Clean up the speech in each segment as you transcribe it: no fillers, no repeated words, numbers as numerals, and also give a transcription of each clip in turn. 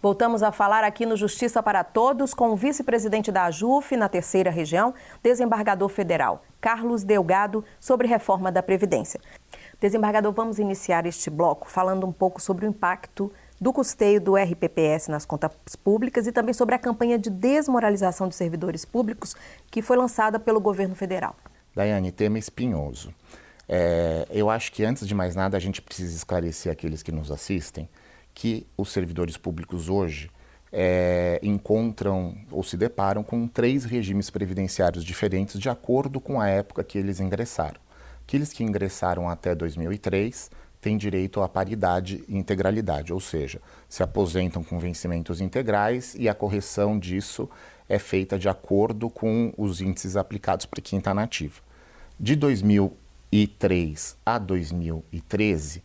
Voltamos a falar aqui no Justiça para Todos com o vice-presidente da AJUF na terceira região, desembargador federal Carlos Delgado, sobre reforma da Previdência. Desembargador, vamos iniciar este bloco falando um pouco sobre o impacto do custeio do RPPS nas contas públicas e também sobre a campanha de desmoralização dos servidores públicos que foi lançada pelo governo federal. Daiane, tema espinhoso. Eu acho que antes de mais nada a gente precisa esclarecer àqueles que nos assistem que os servidores públicos hoje encontram ou se deparam com 3 regimes previdenciários diferentes de acordo com a época que eles ingressaram. Aqueles que ingressaram até 2003 têm direito à paridade e integralidade, ou seja, se aposentam com vencimentos integrais e a correção disso é feita de acordo com os índices aplicados para quem está na ativa. De 2003 a 2013,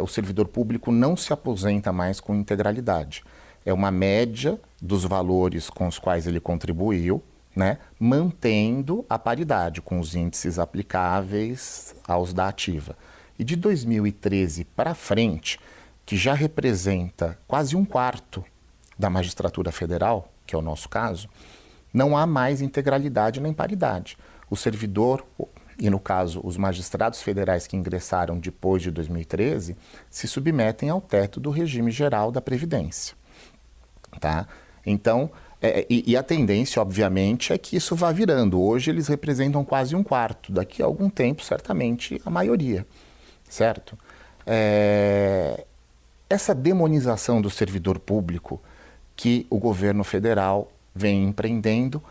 o servidor público não se aposenta mais com integralidade. É uma média dos valores com os quais ele contribuiu, né, mantendo a paridade com os índices aplicáveis aos da ativa. E de 2013 para frente, que já representa quase 1/4 da magistratura federal, que é o nosso caso, não há mais integralidade nem paridade. O servidor, e no caso os magistrados federais que ingressaram depois de 2013, se submetem ao teto do regime geral da Previdência. Tá? Então, a tendência, obviamente, é que isso vá virando. Hoje eles representam quase 1/4, daqui a algum tempo, certamente, a maioria. Certo? Essa demonização do servidor público que o governo federal vem empreendendo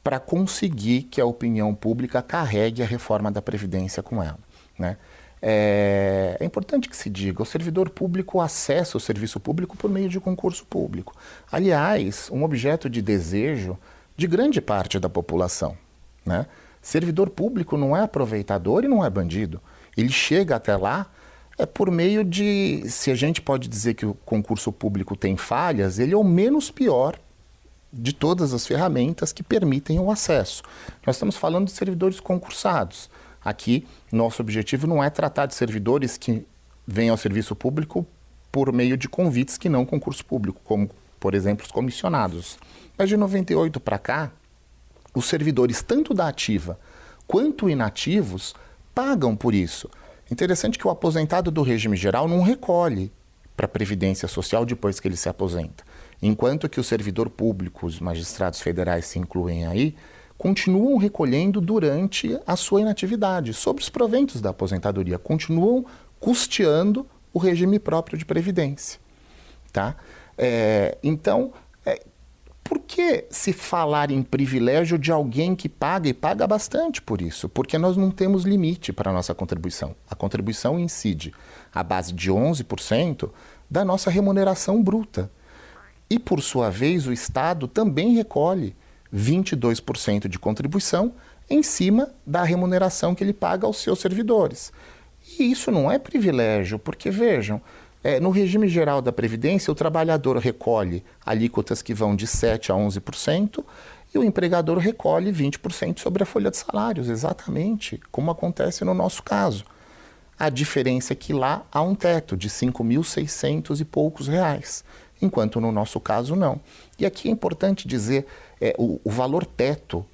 para conseguir que a opinião pública carregue a reforma da Previdência com ela, né? É importante que se diga, o servidor público acessa o serviço público por meio de concurso público. Aliás, um objeto de desejo de grande parte da população, né? Servidor público não é aproveitador e não é bandido. Ele chega até lá por meio de, se a gente pode dizer que o concurso público tem falhas, ele é o menos pior de todas as ferramentas que permitem o acesso. Nós estamos falando de servidores concursados. Aqui, nosso objetivo não é tratar de servidores que vêm ao serviço público por meio de convites que não concurso público, como, por exemplo, os comissionados. Mas de 98 para cá, os servidores, tanto da ativa quanto inativos, pagam por isso. Interessante que o aposentado do regime geral não recolhe para a Previdência Social depois que ele se aposenta. Enquanto que o servidor público, os magistrados federais se incluem aí, continuam recolhendo durante a sua inatividade, sobre os proventos da aposentadoria, continuam custeando o regime próprio de previdência. Tá? Então, por que se falar em privilégio de alguém que paga e paga bastante por isso? Porque nós não temos limite para a nossa contribuição. A contribuição incide à base de 11% da nossa remuneração bruta. E, por sua vez, o Estado também recolhe 22% de contribuição em cima da remuneração que ele paga aos seus servidores. E isso não é privilégio, porque, vejam, no regime geral da Previdência, o trabalhador recolhe alíquotas que vão de 7% a 11% e o empregador recolhe 20% sobre a folha de salários, exatamente como acontece no nosso caso. A diferença é que lá há um teto de 5.600 e poucos reais, enquanto no nosso caso não. E aqui é importante dizer, o valor teto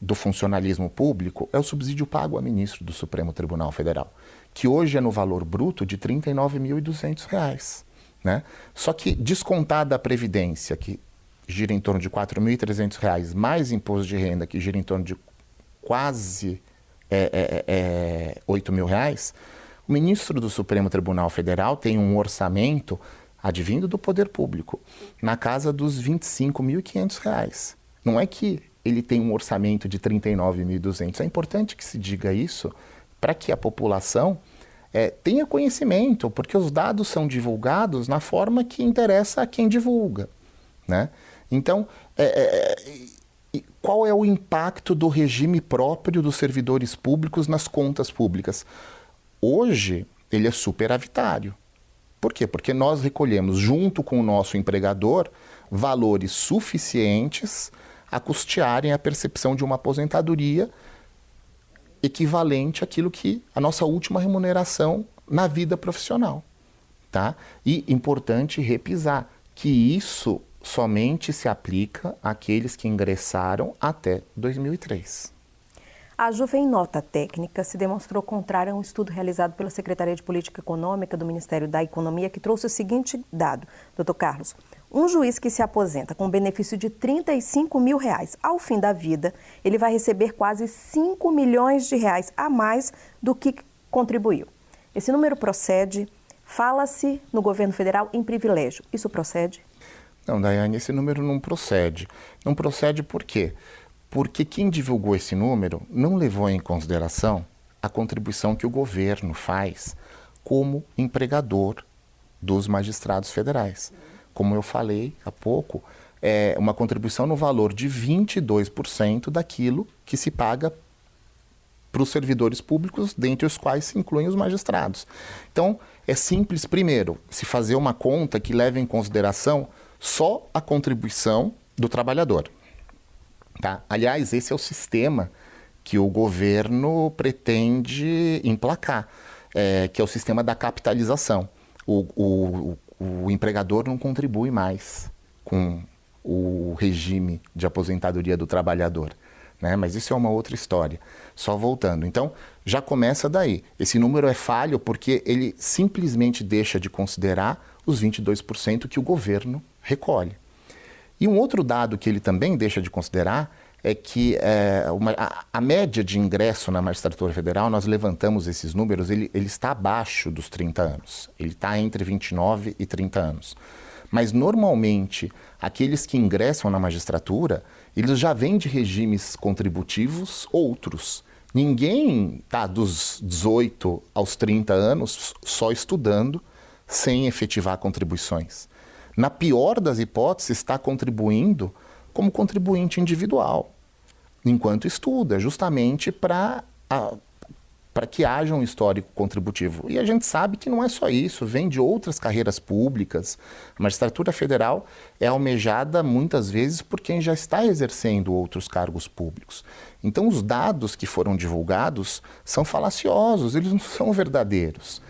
do funcionalismo público é o subsídio pago a ministro do Supremo Tribunal Federal, que hoje é no valor bruto de R$ 39.200, né? Só que descontada a Previdência, que gira em torno de R$ 4.300, mais imposto de renda, que gira em torno de quase R$ 8.000, o ministro do Supremo Tribunal Federal tem um orçamento advindo do poder público, na casa dos R$ 25.500. Não é que ele tem um orçamento de R$ 39.200. É importante que se diga isso para que a população tenha conhecimento, porque os dados são divulgados na forma que interessa a quem divulga, né? Então, qual é o impacto do regime próprio dos servidores públicos nas contas públicas? Hoje, ele é superavitário. Por quê? Porque nós recolhemos, junto com o nosso empregador, valores suficientes a custearem a percepção de uma aposentadoria equivalente àquilo que a nossa última remuneração na vida profissional. tá? E importante repisar que isso somente se aplica àqueles que ingressaram até 2003. A AJUF, em nota técnica, se demonstrou contrária a um estudo realizado pela Secretaria de Política Econômica do Ministério da Economia, que trouxe o seguinte dado, doutor Carlos. Um juiz que se aposenta com benefício de R$ 35 mil, ao fim da vida, ele vai receber quase 5 milhões de reais a mais do que contribuiu. Esse número procede? Fala-se no governo federal em privilégio. Isso procede? Não, Daiane, esse número não procede. Não procede por quê? Porque quem divulgou esse número não levou em consideração a contribuição que o governo faz como empregador dos magistrados federais. Como eu falei há pouco, é uma contribuição no valor de 22% daquilo que se paga para os servidores públicos, dentre os quais se incluem os magistrados. Então, é simples, primeiro, se fazer uma conta que leve em consideração só a contribuição do trabalhador. Tá? Aliás, esse é o sistema que o governo pretende emplacar, que é o sistema da capitalização. O empregador não contribui mais com o regime de aposentadoria do trabalhador, né? Mas isso é uma outra história. Só voltando. Então, já começa daí. Esse número é falho porque ele simplesmente deixa de considerar os 22% que o governo recolhe. E um outro dado que ele também deixa de considerar é que a média de ingresso na magistratura federal, nós levantamos esses números, ele está abaixo dos 30 anos. Ele está entre 29 e 30 anos. Mas, normalmente, aqueles que ingressam na magistratura, eles já vêm de regimes contributivos outros. Ninguém está dos 18 aos 30 anos só estudando, sem efetivar contribuições. Na pior das hipóteses, está contribuindo como contribuinte individual, enquanto estuda, justamente para que haja um histórico contributivo. E a gente sabe que não é só isso, vem de outras carreiras públicas. A magistratura federal é almejada muitas vezes por quem já está exercendo outros cargos públicos. Então, os dados que foram divulgados são falaciosos, eles não são verdadeiros.